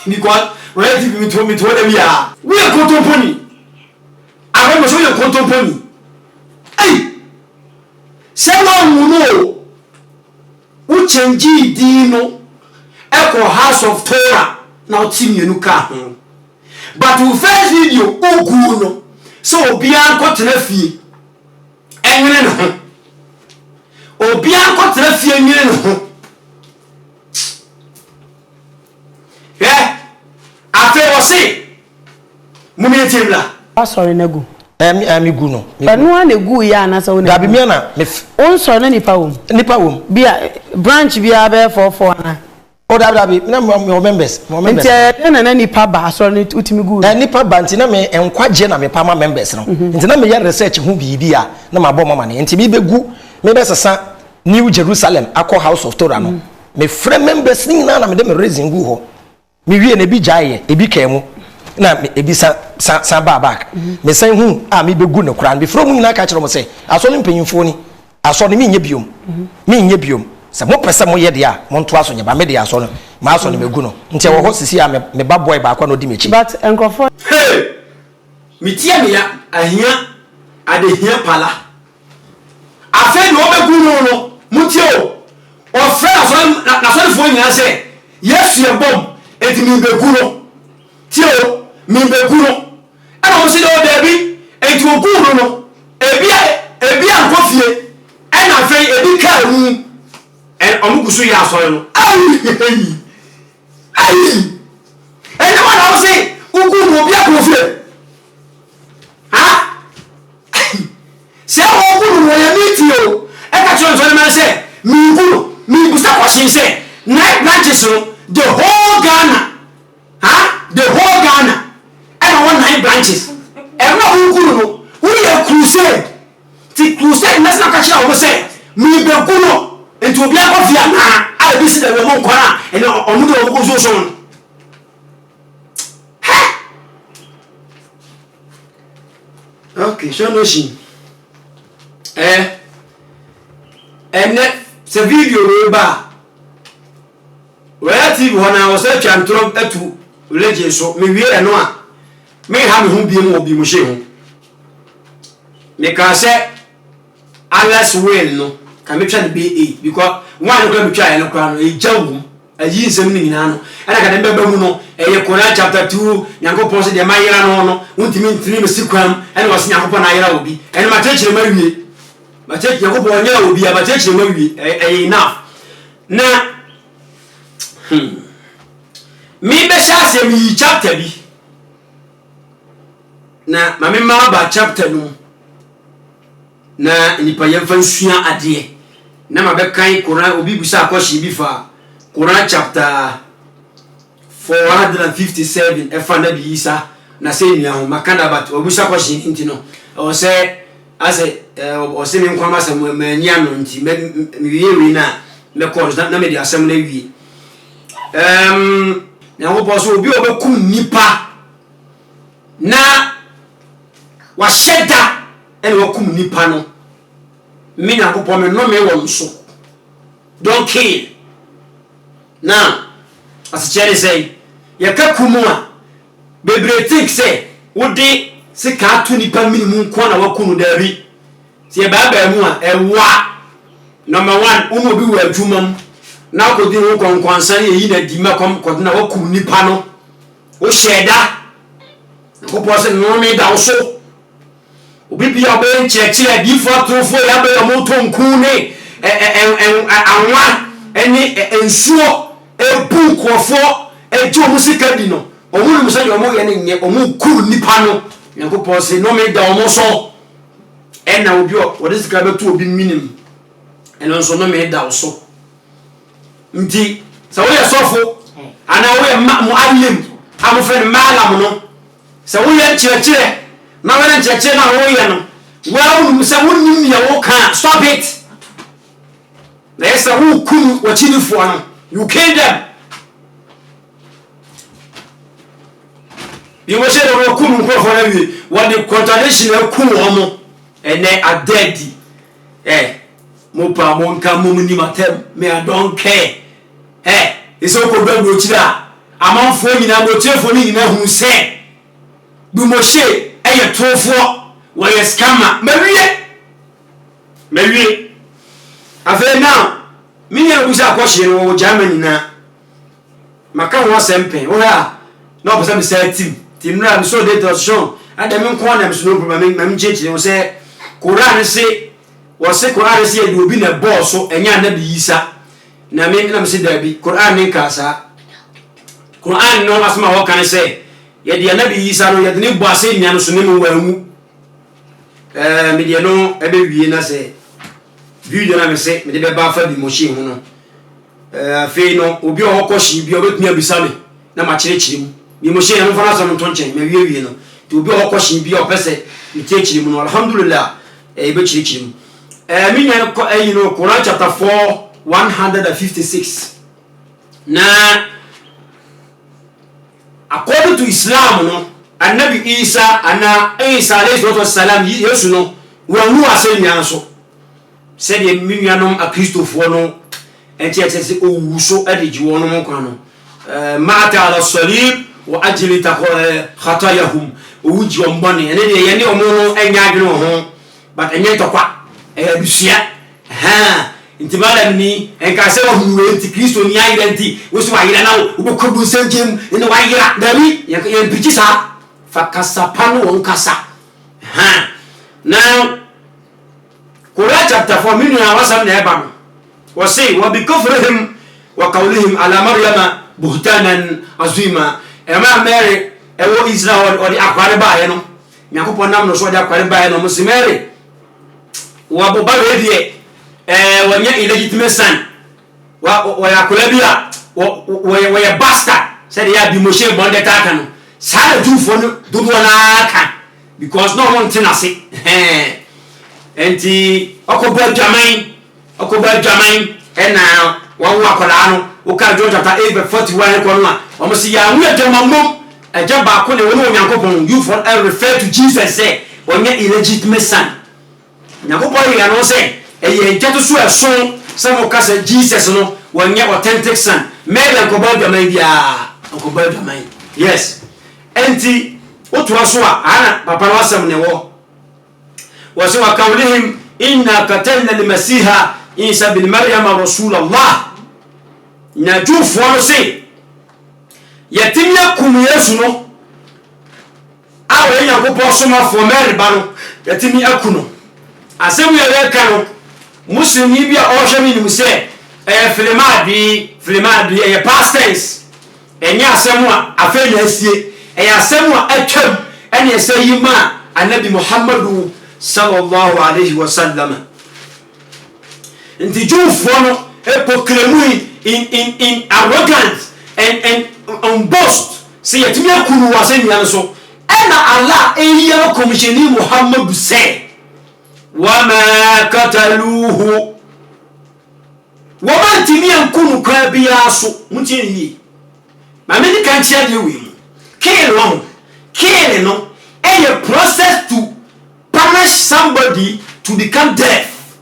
Because relative told me to where we are. We are cotton pony. I want to show you a cotton pony. Hey, someone who know who change Dino Echo House of Torah. Now, team you look at him. But who first video, oh, good. So, beyond cotton fee. And you know. Obianco trafia nyere no afi wo se mumi etimla sorry na gu ami gu no anu an egu ya na so da bi me na on so na nipa wom bia branch bia be 44 na o da bi na mo members nti na nipa ba so na utimi gu nipa ba nti na me enkwaje na me pa ma members no nti na me ya research hu bibi a na ma bo mama ne nti bi begu me be sesa New Jerusalem Akko House of Torah no me friend members ni na me de me raising gu ho me wie na bi jaaye ebi kemu na ebi sa ba back me san hu a me begu ne kura be from nyina ka kire mo say aso ne mpanyimfo ni aso ne me nye biom se mo pese mo ye de a mo nto aso nye ba me de aso no ma aso ne megu no nti wo ho sisi a me ba boy ba kwa no di mechi but enkofo me tie me ya ahia adehia pala afa no obegu no mutio o friend na so fo nyina se yes ye bom eti mi begu no tio mi begu no ana o si do debi eti ogu no ebi ankofie ana fe ebi ka hu en omugusu ya so no ai ene wana o se ogu no obi ankofie ha se ogu no ya mitio eka chonzo na say mi busta question say 9 branches the whole Ghana the whole Ghana and one 9 branches and no ukuru no we a crusade the crusade national kasha o say mi be kuno enti obi akofia na I be see the mo nkora and omudo omugo so okay show no shi and se video roba where TV hona was a chantro etu religion so me wie no a me ha me ho biem obi mo hye ho me ka say Allah's will no ka me twa ne be because one go me twa ya no kwa no e jawu ayi nsem ni nyina no ana ka dem beba mu no eye Quran chapter 2 Nyankopon se de mayira no untimi ntimi me sikwam ana was Nyankopon na ayira obi ene ma techire ma wie ma techire Nyankopon nya obi a ma techire ma wie enough na mi be sha se mi chapter bi na ma me ma ba chapter no na nipa yemfa nsua ade na ma be kan Quran obi busa akoshi bi fa Quran chapter 457 efa na bi isa na se nua ho makanda bat obusa akoshi intino o se ase o se mi nkwama se mania no nti me wiye na me ko na me di asem na wie na wo boso obi obekum nipa na wa sheda ene wakum nipa no me na kopɔ me no me won so don't kill now as Jerry say yakakumu a bebre think say wode se ka to nipa minimum ko na wakunu dabi se ba ba mu a ewa number 1 umo bi wa adwumam na ko di wo konkwansan ye yi na di makom ko na wakum nipa no wo sheda ko po se no me da so obi bia be nchekire bifo trofo ya be mo to nku ne anwa eni ensuo ebu kwofo ejo musika di no omu mu se yo mo ye ne nye omu ku nipa no Nyankopon se no me da omo so ena obi o wode sika be to obi minim eno so no me da so nti sa wo ye sofo ana wo ye muallim amofen malam no sa wo ye nchekire na wena nchekire na wo ye no wa wo se wonnim ye wo kan stop it na yesa wo kunu wachini fo no you kill them you must say wo kunu ko fo na wi what the contradiction e kunu omo ene adedi mo pa mo nka mo ni matem me I don't care eso ko ba mo chira amanfo nyina mo tiefo ni nyina hu se du mo she eye tofo wo ye scammer mawie afa now minya busa kwhye no Germany na maka ho sempe wo ha no person be say team na so data show adam nko na me so no problem me chechire wo say Quran se wo se Quran se e obi na boss enya na bi yisa na me na me se dabi Quran nka sa Quran no asma wo kan se ye de na bi yisa no ye de ne bo ase nya no so ne mu wamu me de no ebe wie na se video na me se me de be ba fa bi mo shi hu no fe no obi o ko shi bi o betumi abisa me na ma kire kire mu bi mo shi na mo fa na so mo tonchen me wie no to obi o ko shi bi o pese me tie kire mu no alhamdulillah be kire kire mu me nya ko no Quran chapter 4 156 na according to Islam no Annabi Isa alayhi salam Yesu no wa hu asenya so se de minnuanom a Christofo no enti etese owuso adeji wono mo kwa no ma'ata ala salib wa ajli khatayahum owuji ombone ene de ye ne omo no enya adwene ho but enye tokwa bisia inti malam ni enka se wa hu enti Christo ni ayira enti woso ayira na wo ko bu senjem ene wa ayira dabi ye pichi sa fakasapano wonkasa now Quran chapter 4 minu ya wasam na eba wa say wa bikufrihim wa qawlihim ala maryama buhtanan azima ema Mary ewo Israel odi akware baaye no Nyankopon nam no so odi akware baaye no musimere wa boba redie wanya illegitimate son wa yakula bia wa ya bastard said ya bi moshe bonde taka no sa do for no do na aka because no one thing ase enti okoba jaman ena wa kola no o ka John chapter 8 verse 41 ko no o mo si ya hu jamamom eja ba ko ne wo Nyankopon you for refer to Jesus say wanya illegitimate son Nyankopon ya no say eye nteto so eso some ka say Jesus no wanya authentic son mele ko ba jaman bia ko ba jaman yes enti oto so ana papa no asem ne wo so wa kawlihim inna qatalna al-masiha isa bin maryam rasulullah na jufo no se yatimya kum yesu no awe yankopɔ soma fo meriba no yatimi akuno asem ya ka no muslimi bia ɔhwɛ mi nim se flemadi e past tense enya asem a afa na asie e asem a atwam ene esayima annabi muhammadu sallallahu alaihi wasallam inti jufo no epokremu in arrogance and on boast say yatimi akunu wasen yan so ana Allah eya komisheni muhammadu say wama kataluhu wama timi akunu kwa biya so mutie yi ma me kan chia de wi kill no a process to punish somebody to become deaf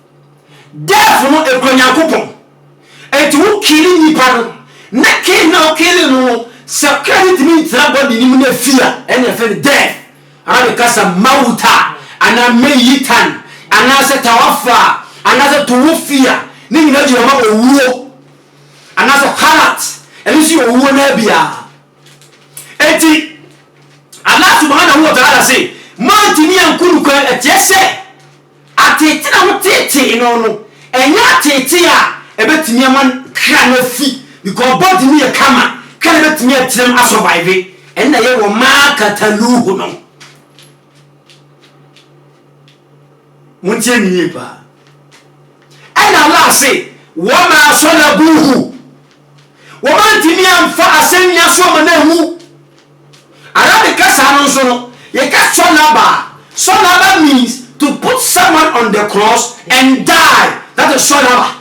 no e konyankopon et wo kill ni paro na kill no kill no security means somebody ni mun fear and e deaf ara kasa mauta ana meyitan ana se tawafa ana se tuwfia ni nyina ji ma owuo ana se halat eni si owuo na bia eti Allah subhanahu wa ta'ala say man tini ankuru ko etiese atete na motete no enya tete a ebetimi man kra na fi because body ni e kama kan ebetimi atrem a survive enna ye wo ma kataluhu no muntie ni ba and Allah say wama salabuhu wama timi amfa asenya so manahu arabe kasa no so no ye ka solaba means to put someone on the cross and die. That is solaba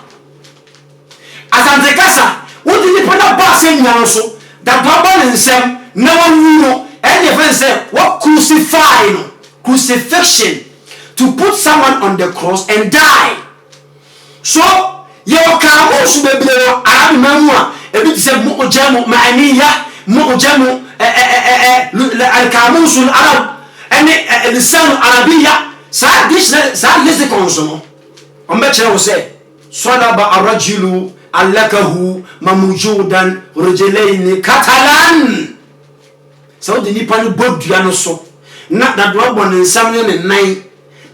asante kasa what did the pona ba asenya no so that baba nsem na wanu and the friend say what crucifixion to put someone on the cross and die. So you can also be Arab mamua ebi say mu'jamu ma'aniya mu'jamu al-kamus al-arab and lisan arabiyya sa lexicon on be chere say salaba ar-rajulu allakahu mamjudan rajulain katalan so the nipa no bodua no so na do abon nsam ne nan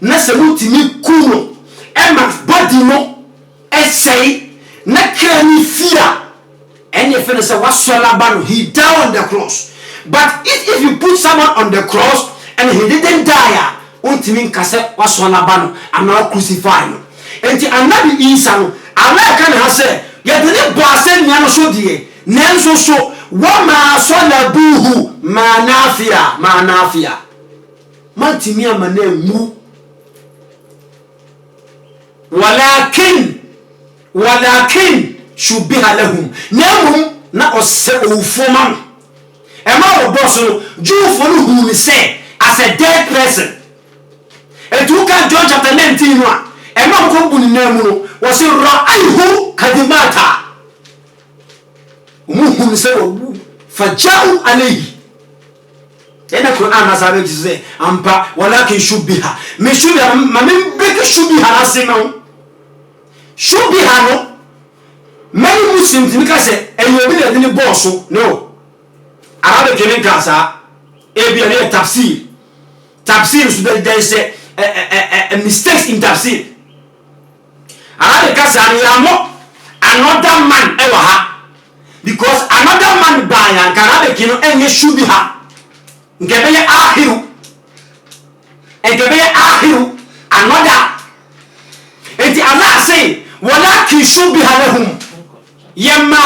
na se mutimi kuno ema body no essay na krani fear and you feel say wasolabano he died on the cross. But if you put someone on the cross and he didn't die ultimately kase wasolabano I'm not crucified and anabi Isa no Allah kan ha say yedene bo ase nya no so die nenso so wama solabuhu manafia mantimi amana mu walakin shubiha lahum namum na ose ofoma ema oboso no jufo no hu ni say as a dead person and you can John chapter 19 no ema ko bu ni namu no was ra'ayhu kadimata hu ni say wo fajau alayhi ena Quran asabe say ampa walakin shubiha me shubiha mamen beke shubiha asema shubiha no many Muslims nika say eyo bi na dini boss no arabe kene kasa e bi na tafsir so there is a mistakes in tafsir arabe kasa ni amo another man ewa ha because another man baya arabe kino enye shubiha ngebe ya ahiru another enti Allah say walakin shubiha lahum yema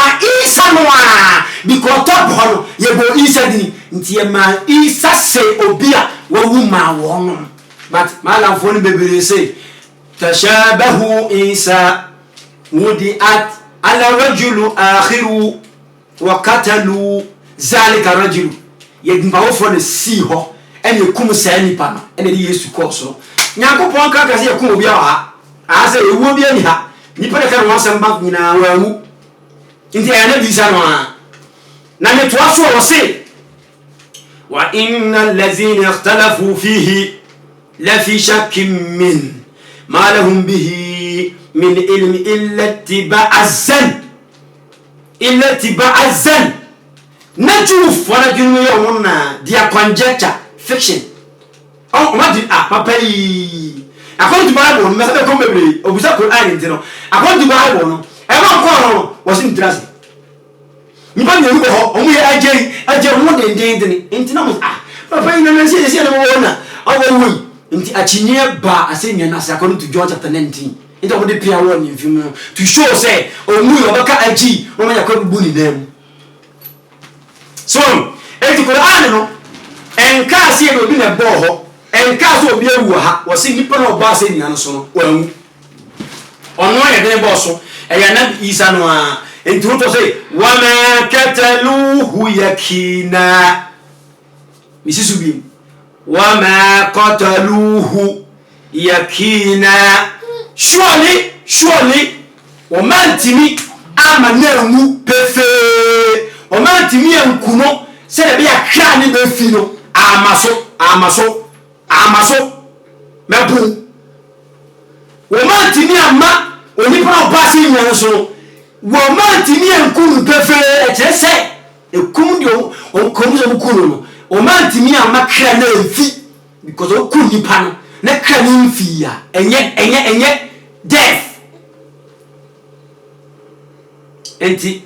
Isa noa because top hono yebo Isa dini nti yema Isa say obia wawu ma won but malam foni bebere say tashabahu Isa wudiat ala rajulu akhiru wa qatalu zalika rajulu yedimba wo fo ne si ho ene kum sa nipa no ene Yesu ko so nyankopon ka ka say kum obia ha ase ewu obia ni ha nipa de kan wasam ba nyina wawu nti ana bi sa no na me to aso wo se وإن الذين اختلفوا فيه لفي شك من ما لهم به من علم إلا اتباع الزن نشوف ونجنو يومنا dia conjecture fiction oh imagine papa yi according to Bible me say come bebre obusa Quran nti no according to Bible no e ma ko no was in trust ni ba nyeru ho omu ye aje mo den nti na mo papa yi na se na mo na awu nti achinye ba asenya na say according to John chapter 19 nti omo de pia wo ni mfim to show say omu yo baka aji o ma yakọ bu ni dem so eti Quran no enka se e obi na bo ho enka so obi awu ha wo se nipa no ba se nya no so no wanwu ono ye den bo so e ya na Isa no a enti wo to say wa ma kataluhu yakina misisu bi wa ma qataluhu yakina surely o mantimi amanemu pefe o mantimi enkuno se de bia kra ni be fi no amaso mebu o mantimi ama oni pa ba se nyan so wo mantimi enkunu pefe e je se ekum dio o komu so kunu no o mantimi ama kra na enfi because o kunu pa no na kra ni enfi ya enye death. And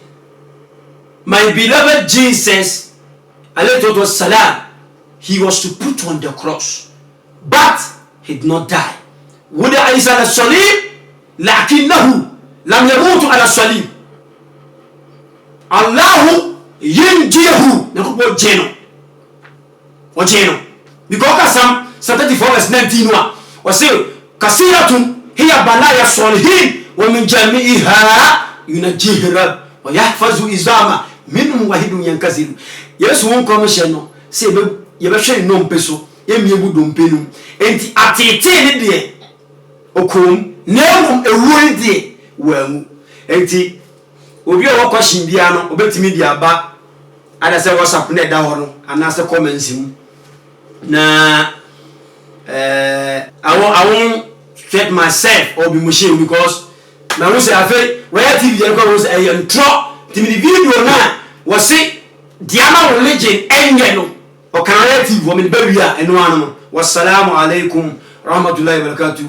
my beloved Jesus, alayhi salam, he was to put on the cross, but he did not die. Wuda Isa ala salim, lakinnahu lam yamutu ala salim. Allahu yinjihu nakupo jeno. Because Psalm 34 verse 19 was say kasiratun hiya balaya salihin wa min jami'iha yunajih rab wa yahfazu izama minhum wahidun yankasiru. Yesu won commission no say ye be hwe no mpeso ye miebu dompenu enti atete ne de okom nemu ewuo de wamu enti obi o kwashin bia no obetimi dia ba ada se WhatsApp na da ho no ana se comments mu na I won't set myself or be machine because na we say afi where TV dey go say e intro timi video na we say diama religion enye no o kan TV wo me bawia eno anu wassalamu alaikum rahmatullahi wa barakatuh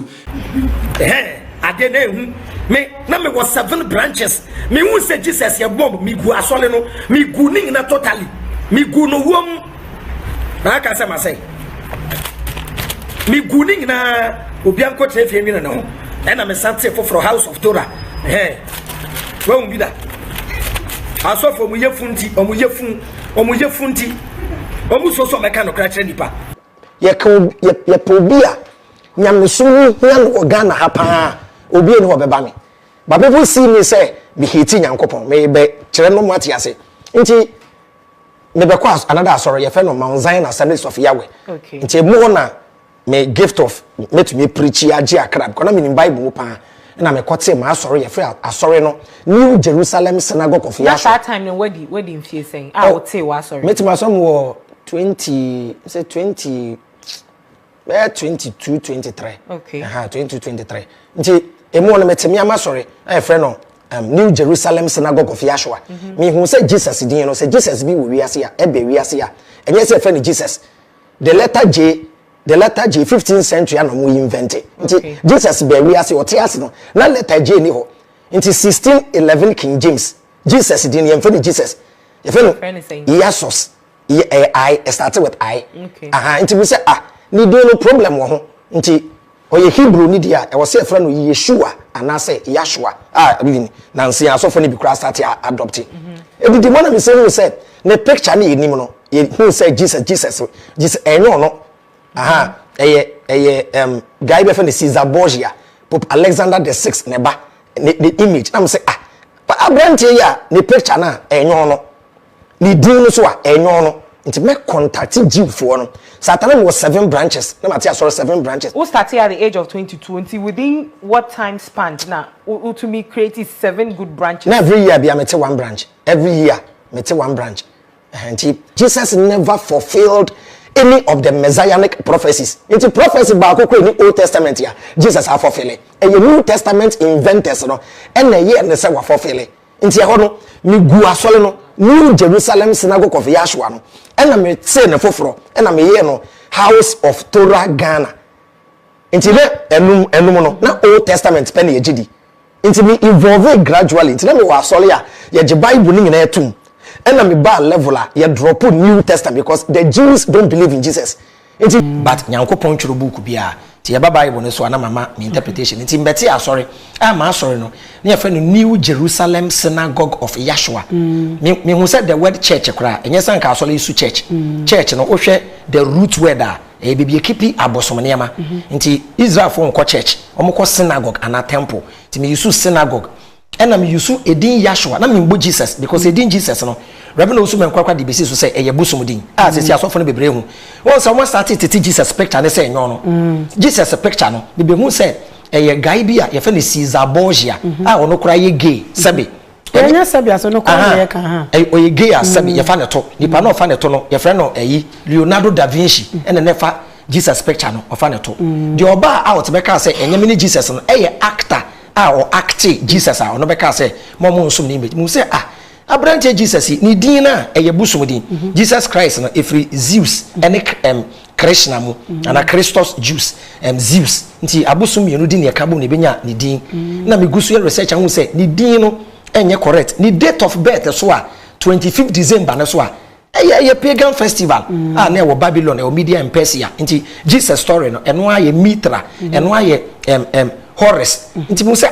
ade na hu me na me was 7 branches me hu say Jesus ye bomb me gu asole no me gu ni na totally me gu no wom na ka say ma say me gu ni na obi an ko trefie mi na ho na me sante for house of Torah wa un bida aso for mu yefunti omu yefunti omu so me kan no kra kire nipa ye pobia nyamsum hia no Ghana ha pa obi eni ho beba me ba people see me say be hiti nyankopon me be kire no mate ase nti me be kwa another sorry ye fe no Mount Zion Assemblies of Yahweh nti mo na me gift of me to me preach age akra because na me in Bible mo pa na me kote ma sorry ye fe asori no New Jerusalem Synagogue of Yahweh that time no where the fear saying I would say wa sorry me to my some wo 20 say 20 22 23 okay 22 23 nti emu no metemi ama sorry e friend no New Jerusalem Synagogue of Yahweh me hu say Jesus din no say Jesus bi wo wiase ya e be wiase ya enye say friend Jesus the letter J 15th century and we invented nti Jesus be wiase o te ase no na letter J ni ho nti 1611 King James Jesus din ye friend Jesus ye friend Jesus I started with I nti we say ni do no problem wo ho nti oye Hebrew ni dia e wo say friend no Yeshua and say Yahshua even nansi asofo ni bi kura start adopt ebi di mona me say who said ne picture ni nim no who say Jesus enyo no guy be friend Caesar Borgia Pope Alexander the 6th ne ba the image am say abrantie ya ne picture na enyo no ni din no so enyo no nti me contact Jew for no Satan was 7 branches na matia sorry 7 branches who started at the age of 2020 within what time span now to me create 7 good branches na every year be I mete 1 branch every year mete 1 branch And Jesus never fulfilled any of the messianic prophecies. It's a prophecy about in the Old Testament here. Jesus have fulfilled. And the New Testament inventors, no, and the year they say were fulfilled. Into hono, me gua soleno, New Jerusalem Synagogue of Yahshua, no, and I may say no fofro, and I may hear no House of Torah Ghana. Into the na Old Testament penny ejidi. Into me evolve gradually. Into me wa solia, ye je Bible ning na etum. And I'm a leveler, you drop New Testament because the Jews don't believe in Jesus. But Yankopon churu book bia ti ya Bible no so ana mama me interpretation nti mbeti asori am sorry no na ya fa no New Jerusalem Synagogue of Yahshua me who said the word church kra enye san ka asori isu church church no ohwe the root word a e bibie kipi abosom niam nti Israel for nko church omko synagogue ana temple nti me use synagogue and I'm use edin Yahshua na me mbo Jesus because edin Jesus no Rabbi no so men kwakwa de besi so say eye bosomudin se si asofo no bebre hu won so start tete Jesus picture ne say nyon no Jesus picture no be hu say eye guy bia ye fa ne Caesar Borgia ono kura ye gay sabe enya sabe aso no kura ye ka ha oye gay sabe ye fa ne to nipa no fa ne to no ye fra no Leonardo da Vinci ene ne fa Jesus picture no fa ne to the oba out be ka say enya me Jesus no eye actor or acting Jesus ono be ka say mo nsum ni image mu say Abrante Jesus ni din na eye busumudin Jesus Christ na every Zeus ene Krishna mu ana Christos Jews Zeus nti abusum yenu din ye kabo ne benya ni din na me gusu research hu say ni din no enye correct ni date of birth so a 25th December na so a eye pagan festival na e wo Babylon e Media and Persia nti Jesus story no eno aye Mitra eno aye Horus nti mu say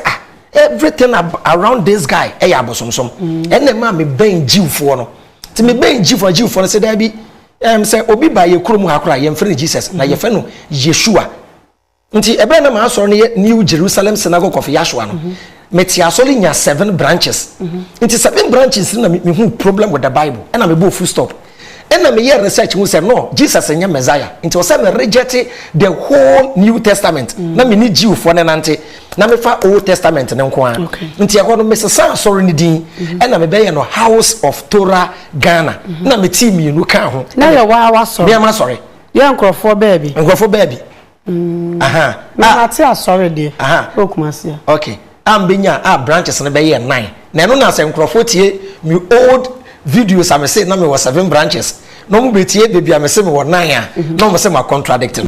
everything around this guy abosomsom ene ma me ben jiwfo no ti me ben jiwfo no say da bi say obi ba ye kurom hakora ye mfre Jesus na ye fe no Yeshua nti ebe na ma asoro ne New Jerusalem Synagogue of Yahshua no meti asori nya 7 branches nti 7 branches na me hu problem with the Bible and me bo full stop and me hear research who say no Jesus enya Messiah nti o say me reject the whole New Testament na me ni jiwfo ne nante na me fa Old Testament ne nko a nti e ho no me sesa sorry ni din e na me be ye no House of Torah Ghana na me team yi nu ka ho na ye wa sorry me ma sorry ye nkrofo baby aha na ati sorry de okumase okay am benya branches ne be ye 9 na no na se nkrofo tie me old videos am say na me was 7 branches no mu betie baby am say me was 9 a no mo say ma contradict